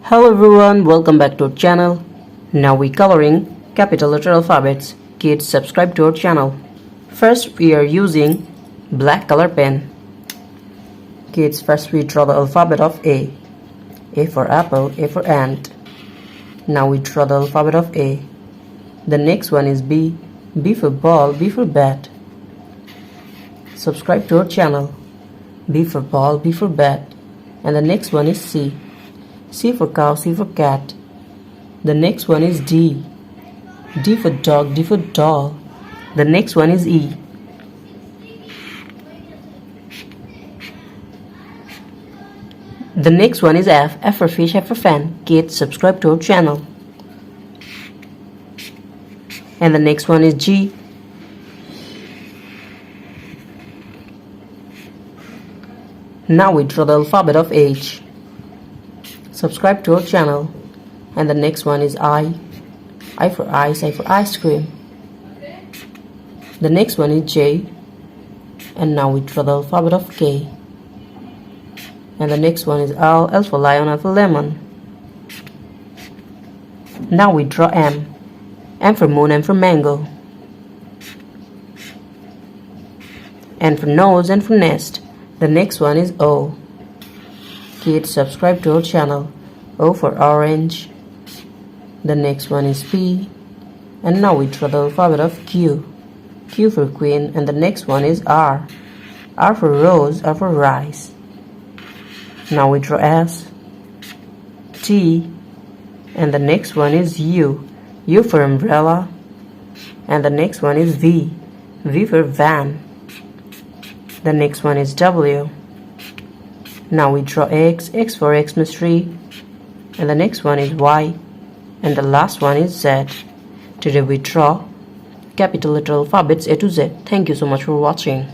Hello everyone, welcome back to our channel. Now we coloring capital letter alphabets. Kids, subscribe to our channel. First we are using black color pen. Kids, first we draw the alphabet of A. A for apple, A for ant. Now we draw the alphabet of A. The next one is B. B for ball, B for bat. Subscribe to our channel. B for ball, B for bat. And the next one is C. C for cow, C for cat. The next one is D. D for dog, D for doll. The next one is E. The next one is F. F for fish, F for fan. Kids, subscribe to our channel. And the next one is G. Now we draw the alphabet of H. Subscribe to our channel. And the next one is I. I for ice, I for ice cream. The next one is J. And now we draw the alphabet of K. And the next one is L. L for lion, L for lemon. Now we draw M. M for moon, M for mango. N for nose, N for nest. The next one is O. Kids, subscribe to our channel. O for orange. The next one is P. And now we draw the alphabet of Q. Q for queen. And the next one is R. R for rose, R for rice. Now we draw S. T. And the next one is U. U for umbrella. And the next one is V. V for van. The next one is W. Now we draw X. X for Xmas tree. And the next one is Y. And the last one is Z. Today we draw capital letter alphabets A to Z. Thank you so much for watching.